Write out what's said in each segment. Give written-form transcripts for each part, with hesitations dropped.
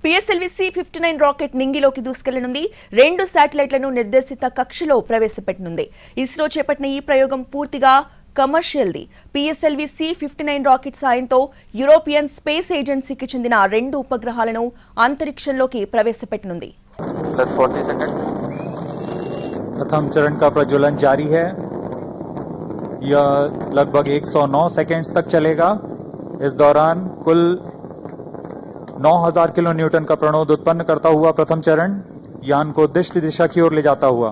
PSLV C-59 rocket నింగిలోకి దూసుకెళ్లనుంది. 2 శాటిలైట్లను నిర్దేశిత కక్షలో ప్రవేశపెట్టనుంది. ఇస్రో చేపట్టిన ఈ ప్రయోగం పూర్తిగా కమర్షియల్ది. PSLV C-59 రాకెట్ సాయంతో యూరోపియన్ స్పేస్ ఏజెన్సీకి చెందిన 2 ఉపగ్రహాలను అంతరిక్షంలోకి ప్రవేశపెట్టనుంది. प्रथम चरण का प्रज्वलन जारी है। यह लगभग 109 सेकेंड्स तक चलेगा। इस दौरान कुल 9000 किलो न्यूटन का प्रणोद उत्पन्न करता हुआ प्रथम चरण यान को उद्दिष्ट दिशा की ओर ले जाता हुआ।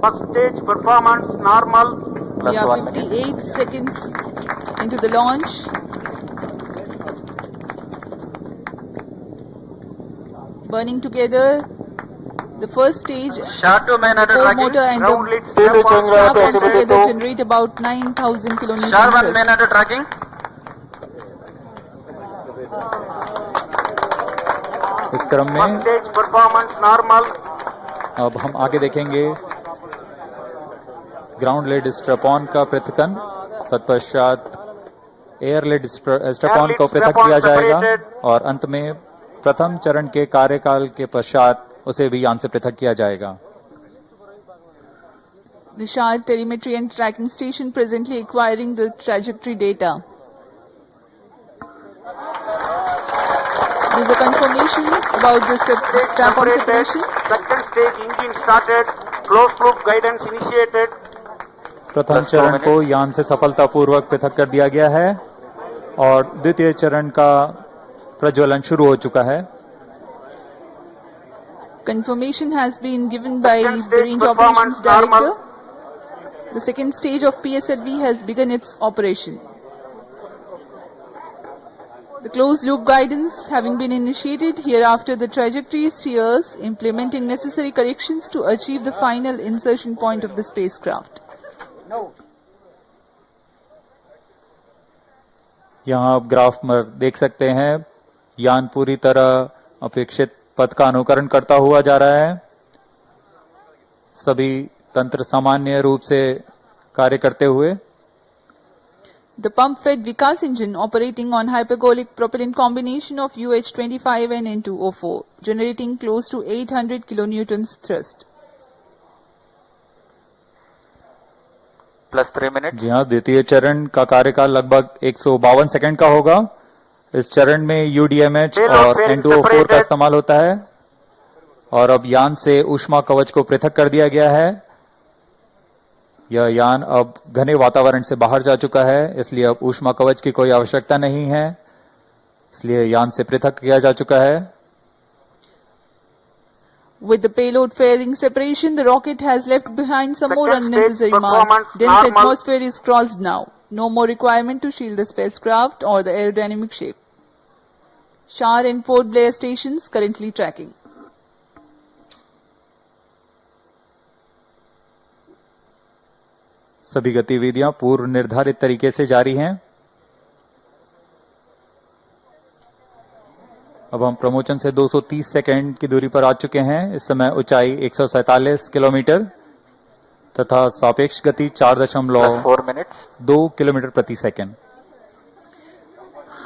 First stage performance normal. We are 58 seconds into the launch. Burning together. The first stage, core motor and the staff also together generate about 9,000 kilonewton. इस क्रम में परफॉर्मेंस नॉर्मल। अब हम आगे देखेंगे ग्राउंड लेड स्ट्रैप-ऑन का पृथक्कन, तत्पश्चात एयर लेड स्ट्रैप-ऑन को पृथक किया जाएगा और अंत में प्रथम चरण के कार्यकाल के पश्चात उसे भी यान से पृथक किया जाएगा। The Shard telemetry and tracking station presently acquiring the trajectory data. There is a confirmation about the strap-on separation. Second stage engine started. Closed loop guidance initiated. प्रथम चरण को यान से सफलतापूर्वक पृथक कर दिया गया है और द्वितीय चरण का प्रज्वलन शुरू हो चुका है। Confirmation has been given by the Range Operations Director. The second stage of PSLV has begun its operation. The closed loop guidance having been initiated, hereafter the trajectory steers implementing necessary corrections to achieve the final insertion point of the spacecraft. यहाँ आप graph में देख सकते हैं यान पूरी तरह अपेक्षित पथ का अनुकरण करता हुआ जा रहा है। सभी तंत्र सामान्य रूप से कार्य करते हुए। The pump-fed Vikas engine operating on hypergolic propellant combination of UH-25 and N2O4, generating close to 800 kilonewtons thrust. +3 minutes. जी हाँ, द्वितीय चरण का कार्यकाल लगभग 152 सेकंड का होगा। इस चरण में UDMH और N2O4 का इस्तेमाल होता है और अब यान से ऊष्मा कवच को पृथक कर दिया गया है। यह यान अब घने वातावरण से बाहर जा चुका है, इसलिए अब ऊष्मा कवच की कोई आवश्यकता नहीं है, इसलिए यान से पृथक किया जा चुका है। With the payload fairing separation, the rocket has left behind some more unnecessary mass. Dense atmosphere is crossed now. No more requirement to shield the spacecraft or the aerodynamic shape. Shar and Port Blair stations currently tracking. सभी गतिविधियां पूर्व निर्धारित तरीके से जारी हैं। अब हम प्रमोशन से 230 सेकेंड की दूरी पर आ चुके हैं। इस समय ऊंचाई 147 किलोमीटर तथा सापेक्ष गति 4.2 किलोमीटर प्रति second.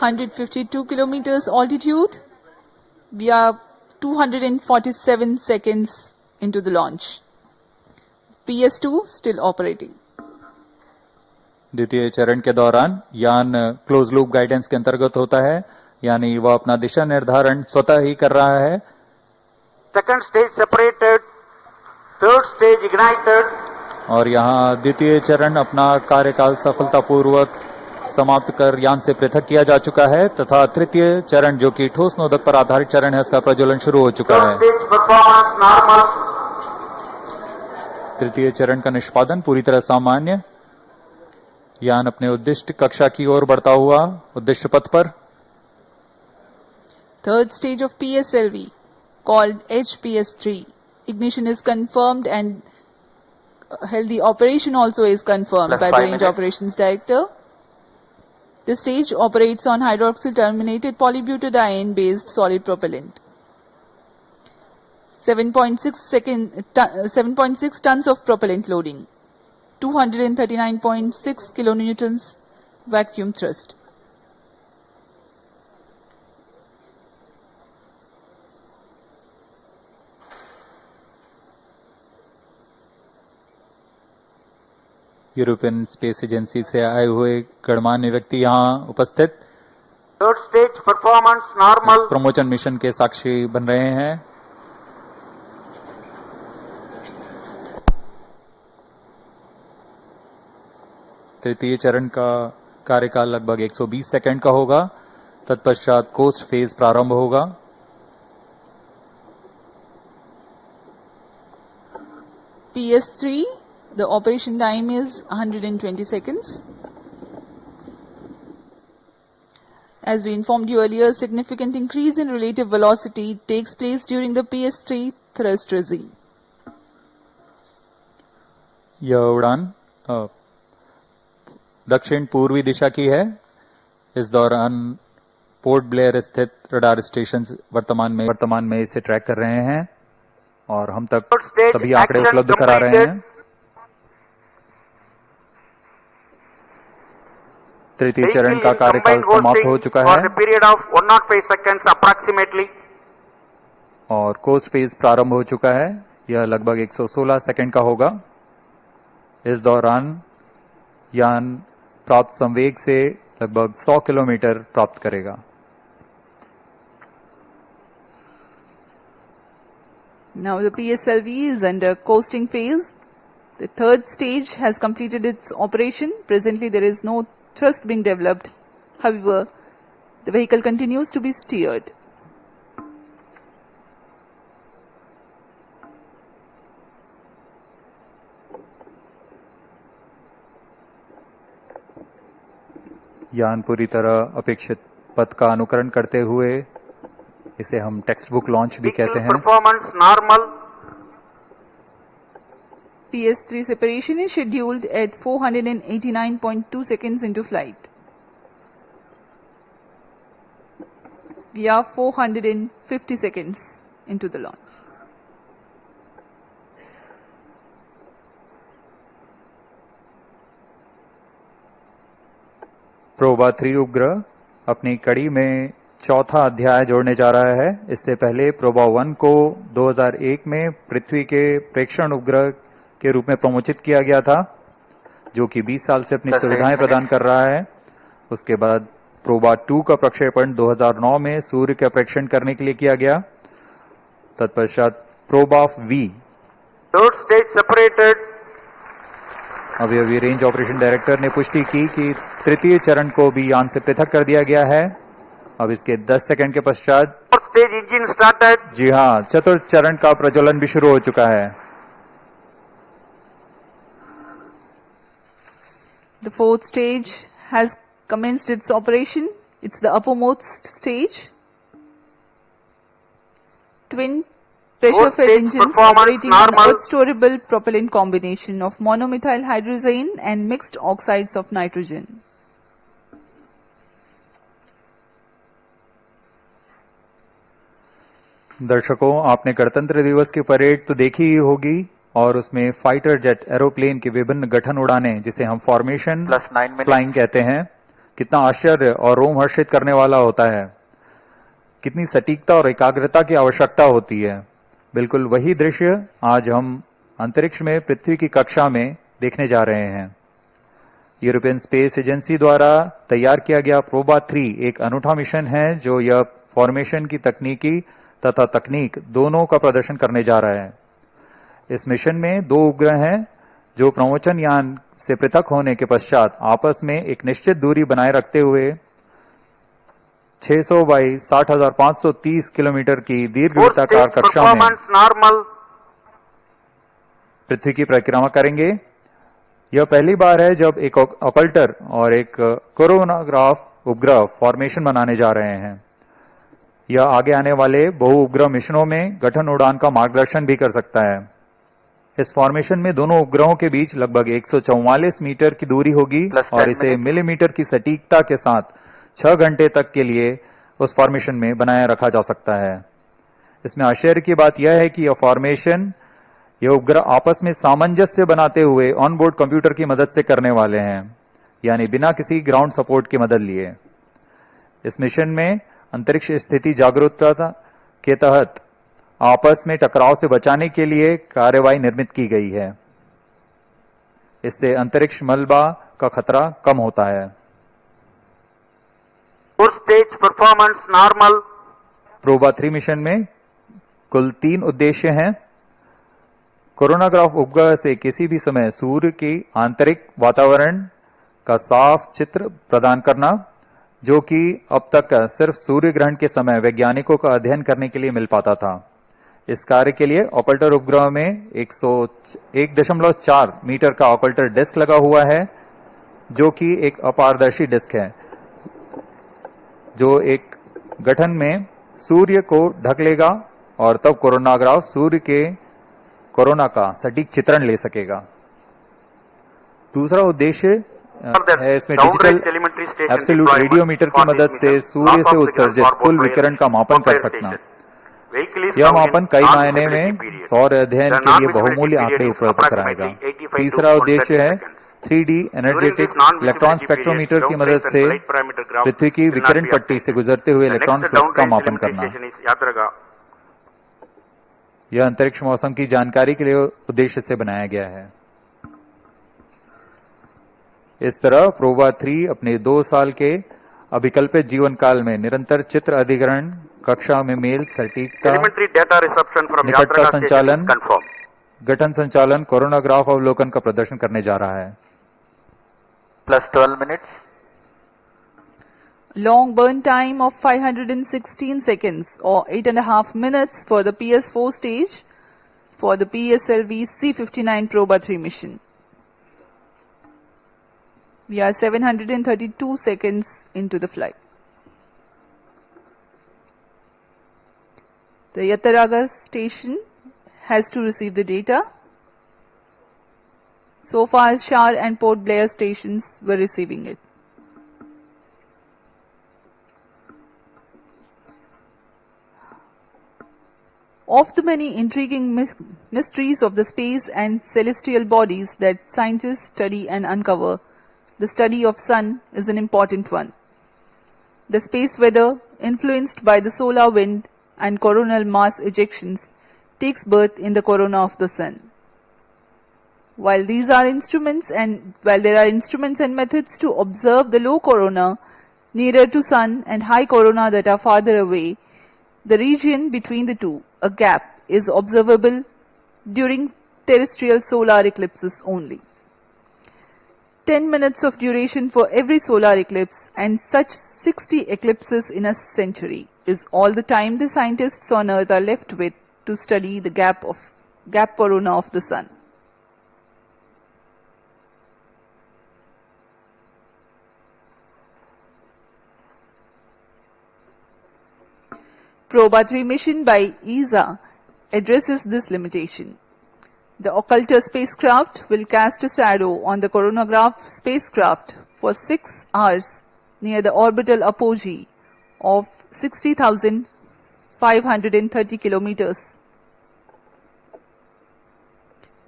152 kilometers altitude. We are 247 seconds into the launch. PS2 still operating. द्वितीय चरण के दौरान यान क्लोज लूप गाइडेंस के अंतर्गत होता है, यानी वह अपना दिशा निर्धारण स्वतः ही कर रहा है। Second stage separated. Third stage ignited. और यहाँ द्वितीय चरण अपना कार्यकाल सफलतापूर्वक समाप्त कर यान से पृथक किया जा चुका है तथा तृतीय चरण जो कि ठोस नोदक पर आधारित चरण है, उसका प्रज्वलन शुरू हो चुका है। तृतीय चरण का निष्पादन पूरी तरह सामान्य। यान अपने उद्दिष्ट कक्षा की ओर बढ़ता हुआ उद्दिष्ट पथ पर। Third stage of PSLV, called HPS3. Ignition is confirmed and healthy operation also is confirmed by the Range Operations Director. The stage operates on hydroxyl terminated polybutadiene based solid propellant. 7.6 tons of propellant loading. 239.6 kilonewtons vacuum thrust. European space agency से आए हुए गणमान्य व्यक्ति यहाँ उपस्थित Third stage performance इस normal. Promotion mission के साक्षी बन रहे हैं। तृतीय चरण का कार्यकाल लगभग 120 सेकंड का होगा। तत्पश्चात कोस्ट फेज प्रारंभ होगा। PS3, the operation time is 120 seconds. As we informed you earlier, significant increase in relative velocity takes place during the PS3 thrust regime. यह उड़ान दक्षिण पूर्वी दिशा की है। इस दौरान पोर्ट ब्लेयर स्थित रडार स्टेशन वर्तमान में इसे ट्रैक कर रहे हैं और हम तक Third stage सभी आंकड़े action उपलब्ध करा रहे completed. हैं। तृतीय चरण का कार्यकाल Combined समाप्त हो hosting चुका for है a period of 105 seconds approximately. और कोस्ट फेज प्रारंभ हो चुका है। यह लगभग 116 सेकंड का होगा। इस दौरान यान प्राप्त संवेग से लगभग 100 किलोमीटर प्राप्त करेगा। Now the PSLV is under coasting phase. The third stage has completed its operation. Presently there is no thrust being developed. However, the vehicle continues to be steered. यान पूरी तरह अपेक्षित पथ का अनुकरण करते हुए, इसे हम टेक्स्ट बुक लॉन्च भी कहते Vehicle हैं। performance normal. PS3 separation is scheduled at 489.2 seconds into flight. We are 450 seconds into the launch. PROBA 3 उपग्रह अपनी कड़ी में चौथा अध्याय जोड़ने जा रहा है। इससे पहले प्रोबा 1 को 2001 में पृथ्वी के प्रेक्षण उपग्रह के रूप में प्रमोचित किया गया था, जो कि 20 साल से अपनी सुविधाएं प्रदान कर रहा है। उसके बाद प्रोबा 2 का प्रक्षेपण 2009 में सूर्य का प्रेक्षण करने के लिए किया गया। तत्पश्चात Proba V Third stage separated. अभी रेंज ऑपरेशन डायरेक्टर ने पुष्टि की कि तृतीय चरण को भी यान से पृथक कर दिया गया है। अब इसके 10 सेकंड के पश्चात Fourth stage engine started. जी हाँ, चतुर्थ चरण का प्रज्वलन भी शुरू हो चुका है। The fourth stage has commenced its operation. It's the uppermost stage. Twin pressure-fed Fourth stage engines performance operating on normal. earth-storable propellant combination of monomethyl hydrazine and mixed oxides of nitrogen. दर्शकों, आपने गणतंत्र दिवस की parade तो देखी ही होगी और उसमें फाइटर जेट एरोप्लेन के विभिन्न गठन उड़ाने, जिसे हम फॉर्मेशन फ्लाइंग कहते हैं, कितना आश्चर्य और रोमहर्षित करने वाला होता है। कितनी सटीकता और एकाग्रता की आवश्यकता होती है। बिल्कुल वही दृश्य आज हम अंतरिक्ष में पृथ्वी की कक्षा में देखने जा रहे हैं। यूरोपियन स्पेस एजेंसी द्वारा तैयार किया गया प्रोबा 3 एक अनूठा मिशन है, जो यह फॉर्मेशन की तकनीकी तथा तकनीक दोनों का प्रदर्शन करने जा रहा है। इस मिशन में 2 उपग्रह हैं, जो प्रमोचन यान से पृथक होने के पश्चात आपस में एक निश्चित दूरी बनाए रखते हुए 600 बाई 60,530 किलोमीटर की Fourth दीर्घवृत्ताकार stage कक्षा में performance normal. पृथ्वी की परिक्रमा करेंगे। यह पहली बार है जब एक ऑकल्टर और एक कोरोनाग्राफ उपग्रह फॉर्मेशन बनाने जा रहे हैं। यह आगे आने वाले बहु उपग्रह मिशनों में गठन उड़ान का मार्गदर्शन भी कर सकता है। इस फॉर्मेशन में दोनों उपग्रहों के बीच लगभग 144 मीटर की दूरी होगी और इसे मिलीमीटर की सटीकता के साथ 6 घंटे तक के लिए उस फॉर्मेशन में बनाए रखा जा सकता है। इसमें आश्चर्य की बात यह है कि यह उपग्रह आपस में सामंजस्य बनाते हुए ऑनबोर्ड कंप्यूटर की मदद से करने वाले हैं, यानी बिना किसी ग्राउंड सपोर्ट की मदद लिए। इस मिशन में अंतरिक्ष स्थिति जागरूकता के तहत आपस में टकराव से बचाने के लिए कार्यवाही निर्मित की गई है। इससे अंतरिक्ष मलबा का खतरा कम होता है। Fourth stage performance normal. PROBA 3 mission में कुल 3 उद्देश्य हैं। कोरोनाग्राफ उपग्रह से किसी भी समय सूर्य की आंतरिक वातावरण का साफ चित्र प्रदान करना, जो कि अब तक सिर्फ सूर्य ग्रहण के समय वैज्ञानिकों का अध्ययन करने के लिए मिल पाता था। इस कार्य के लिए ऑकल्टर उपग्रह में 1.4 मीटर का ऑकल्टर डिस्क लगा हुआ है, जो कि एक अपारदर्शी डिस्क है, जो एक गठन में सूर्य को ढक लेगा और तब कोरोनाग्राफ सूर्य के कोरोना का सटीक चित्रण ले सकेगा। दूसरा उद्देश्य है इसमें डिजिटल एब्सोल्यूट रेडियोमीटर की मदद से सूर्य से उत्सर्जित कुल विकिरण का मापन कर सकना। यह मापन कई मायने में सौर अध्ययन के लिए बहुमूल्य आंकड़े उपलब्ध कराएगा। तीसरा उद्देश्य है 3D एनर्जेटिक इलेक्ट्रॉन स्पेक्ट्रोमीटर की मदद से पृथ्वी की विकिरण पट्टी से गुजरते हुए इलेक्ट्रॉन फ्लक्स का मापन करना। यह अंतरिक्ष मौसम की जानकारी के लिए उद्देश्य से बनाया गया है। इस तरह प्रोबा 3 अपने 2 साल के अभिकल्पित जीवन काल में निरंतर चित्र अधिग्रहण, कक्षा में मेल, सटीकता, निकटता संचालन, गठन संचालन, कोरोनाग्राफ अवलोकन का प्रदर्शन करने जा रहा है। +12 minutes. Long burn time of 516 seconds or 8.5 minutes for the PS4 stage for the PSLV C59 Proba 3 mission. We are 732 seconds into the flight. The Yataraga station has to receive the data. So far, Shar and Port Blair stations were receiving it. Of the many intriguing mysteries of the space and celestial bodies that scientists study and uncover, the study of sun is an important one. The space weather, influenced by the solar wind and coronal mass ejections, takes birth in the corona of the sun. While there are instruments and methods to observe the low corona nearer to sun and high corona that are farther away, the region between the two, a gap, is observable during terrestrial solar eclipses only. 10 minutes of duration for every solar eclipse and such 60 eclipses in a century is all the time the scientists on Earth are left with to study the gap corona of the sun. Proba 3 mission by ESA addresses this limitation. The occulter spacecraft will cast a shadow on the coronagraph spacecraft for 6 hours near the orbital apogee of 60,530 kilometers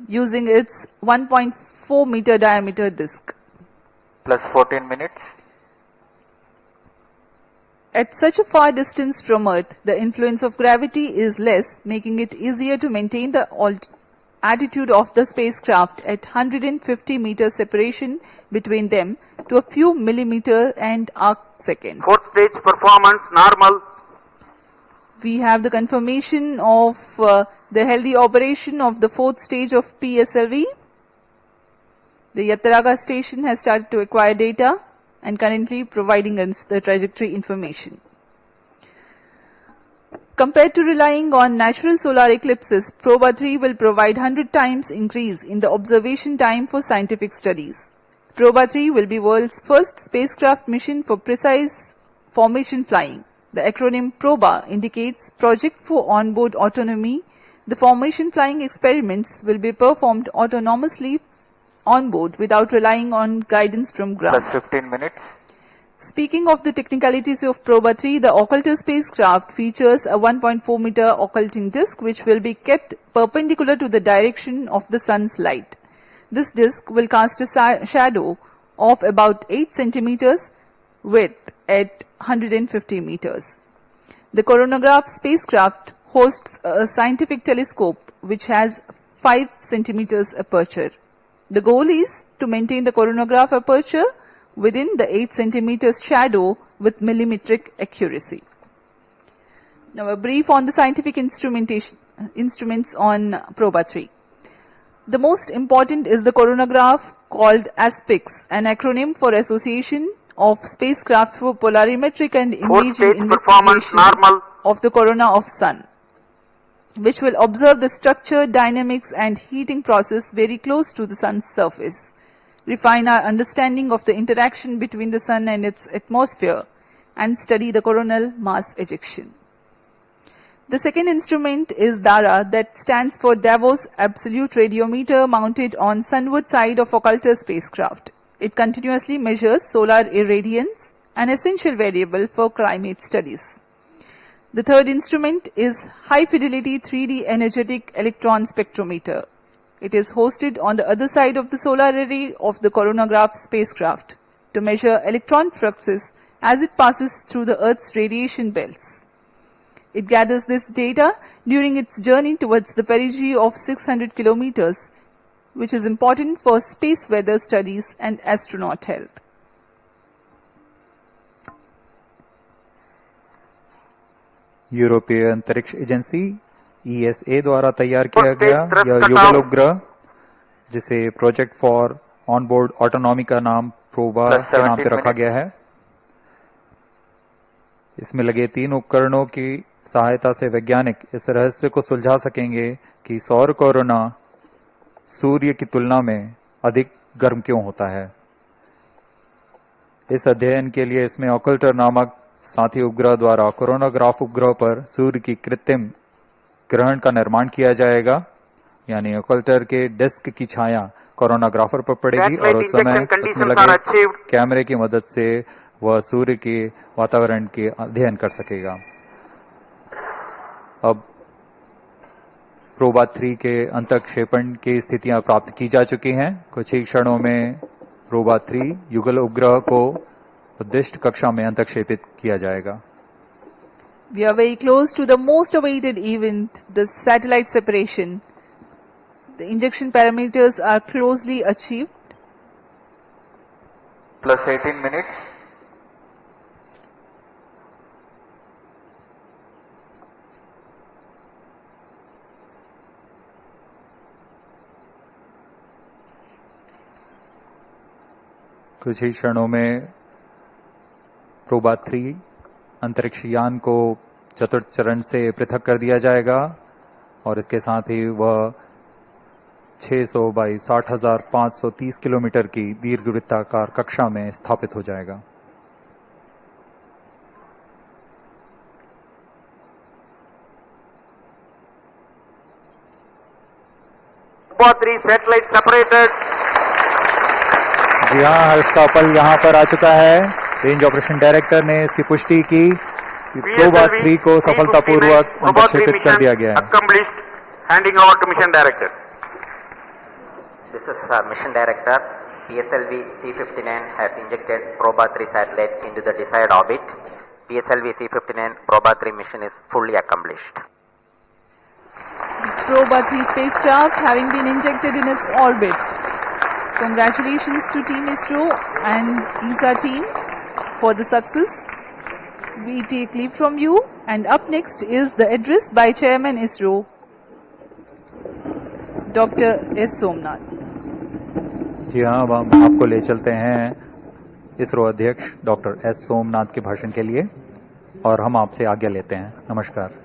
using its 1.4 meter diameter disk. +14 minutes. At such a far distance from Earth, the influence of gravity is less, making it easier to maintain the attitude of the spacecraft at 150 meter separation between them to a few millimeter and arc seconds. Fourth stage performance normal. We have the confirmation of the healthy operation of the 4th stage of PSLV. The Yataraga station has started to acquire data and currently providing us the trajectory information. Compared to relying on natural solar eclipses, Proba 3 will provide 100 times increase in the observation time for scientific studies. Proba 3 will be world's first spacecraft mission for precise formation flying. The acronym PROBA indicates Project for Onboard Autonomy. The formation flying experiments will be performed autonomously on board without relying on guidance from ground. +15 minutes. Speaking of the technicalities of Proba 3, the occulter spacecraft features a 1.4 meter occulting disk which will be kept perpendicular to the direction of the sun's light. This disk will cast a shadow of about 8 centimeters width at 150 meters. The coronagraph spacecraft hosts a scientific telescope which has 5 centimeters aperture. The goal is to maintain the coronagraph aperture within the 8 centimeters shadow with millimetric accuracy. Now a brief on the scientific instruments on Proba 3. The most important is the coronagraph called ASPIX, an acronym for Association of Spacecraft for Polarimetric and Imaging Stage performance Investigation normal. of the corona of Sun, which will observe the structure, dynamics and heating process very close to the Sun's surface, refine our understanding of the interaction between the Sun and its atmosphere, and study the coronal mass ejection. The second instrument is DARA, that stands for Davos Absolute Radiometer, mounted on sunward side of occulter spacecraft. It continuously measures solar irradiance, an essential variable for climate studies. The third instrument is High Fidelity 3D Energetic Electron Spectrometer. It is hosted on the other side of the solar array of the coronagraph spacecraft to measure electron fluxes as it passes through the Earth's radiation belts. It gathers this data during its journey towards the perigee of 600 kilometers, which is important for space weather studies and astronaut health. यूरोपीय अंतरिक्ष agency ESA द्वारा तैयार किया First गया stage यह thrust युगल cutoff. उपग्रह, जिसे प्रोजेक्ट फॉर ऑनबोर्ड ऑटोनॉमी का नाम प्रोबा Plus के नाम 17 पे रखा minutes. गया है। इसमें लगे 3 उपकरणों की सहायता से वैज्ञानिक इस रहस्य को सुलझा सकेंगे कि सौर कोरोना सूर्य की तुलना में अधिक गर्म क्यों होता है। इस अध्ययन के लिए इसमें ऑकल्टर नामक साथी उपग्रह द्वारा कोरोनाग्राफ उपग्रह पर सूर्य की कृत्रिम ग्रहण का निर्माण किया जाएगा, यानी ऑकल्टर के डिस्क की छाया कोरोनाग्राफर पर पड़ेगी और उस समय Satellite injection उसमें conditions are लगे achieved. कैमरे की मदद से वह सूर्य के वातावरण के अध्ययन कर सकेगा। अब प्रोबा 3 के अंतःक्षेपण की स्थितियां प्राप्त की जा चुकी हैं। कुछ ही क्षणों में प्रोबा 3 युगल उपग्रह को उद्दिष्ट कक्षा में अंतःक्षेपित किया जाएगा। We are very close to the most awaited event, the satellite separation. The injection parameters are closely achieved. Plus 18 minutes. कुछ ही क्षणों में प्रोबा 3 अंतरिक्ष यान को चतुर्थ चरण से पृथक कर दिया जाएगा और इसके साथ ही वह 600 बाई 60,530 किलोमीटर की दीर्घवृत्ताकार कक्षा में स्थापित हो जाएगा। Proba 3 satellite separated. जी हाँ, हर्ष का पल यहाँ पर आ चुका है। रेंज ऑपरेशन डायरेक्टर ने इसकी पुष्टि की कि प्रोबा 3 को सफलतापूर्वक अंतःक्षेपित कर दिया गया है। Accomplished. Handing over to mission director. This is mission director. PSLV C-59 has injected Proba 3 satellite into the desired orbit. PSLV C-59 Proba 3 mission is fully accomplished. Proba 3 spacecraft having been injected in its orbit. Congratulations to Team ISRO and ESA team for the success. We take leave from you, and up next is the address by Chairman ISRO, Dr. S. Somnath. जी हाँ, अब हम आपको ले चलते हैं इसरो अध्यक्ष doctor S Somnath के भाषण के लिए और हम आपसे आज्ञा लेते हैं। नमस्कार।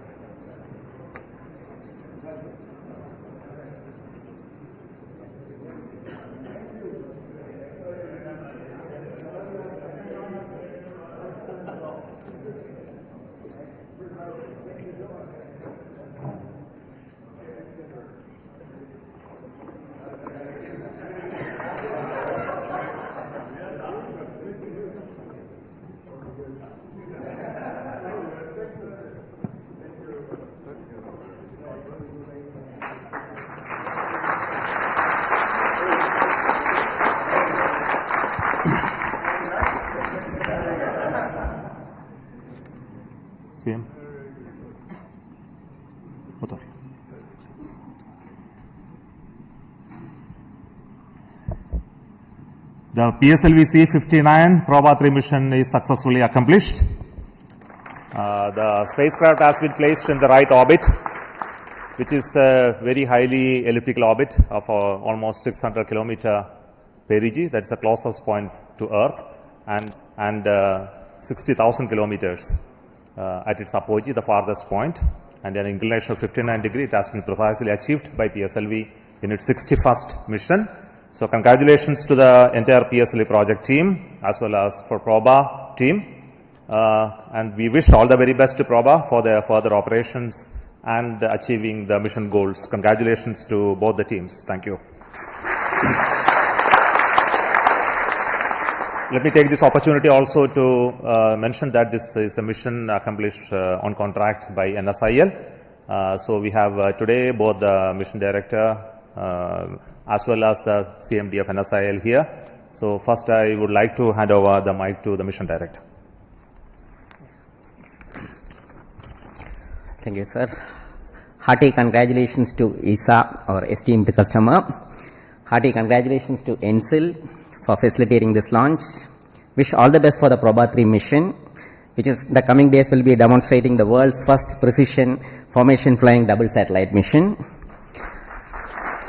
Всем. Готов. The PSLV C-59 Proba 3 mission is successfully accomplished. The spacecraft has been placed in the right orbit, which is a very highly elliptical orbit of almost 600 kilometer perigee. That's the closest point to Earth, and 60,000 kilometers at its apogee, the farthest point, and an inclination of 59 degrees. It has been precisely achieved by PSLV in its 61st mission. So congratulations to the entire PSLV project team as well as for Proba team. And we wish all the very best to Proba for their further operations and achieving the mission goals. Congratulations to both the teams. Thank you. Let me take this opportunity also to mention that this is a mission accomplished on contract by NSIL. So we have today both the mission director as well as the CMD of NSIL here. So first I would like to hand over the mic to the mission director. Thank you, sir. Hearty congratulations to ESA, our esteemed customer. Hearty congratulations to ENSIL for facilitating this launch. Wish all the best for the Proba 3 mission, which is the coming days will be demonstrating the world's first precision formation flying double satellite mission.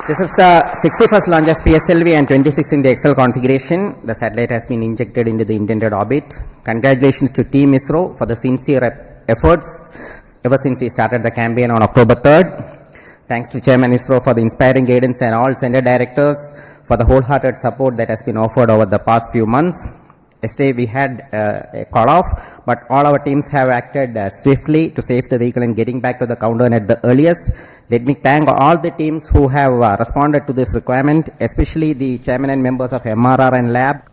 This is the 61st launch of PSLV and 26 in the XL configuration. The satellite has been injected into the intended orbit. Congratulations to Team ISRO for the sincere efforts ever since we started the campaign on October 3rd. Thanks to Chairman ISRO for the inspiring guidance and all center directors for the wholehearted support that has been offered over the past few months. Yesterday we had a call off, but all our teams have acted swiftly to save the vehicle and getting back to the countdown at the earliest. Let me thank all the teams who have responded to this requirement, especially the chairman and members of MRR and lab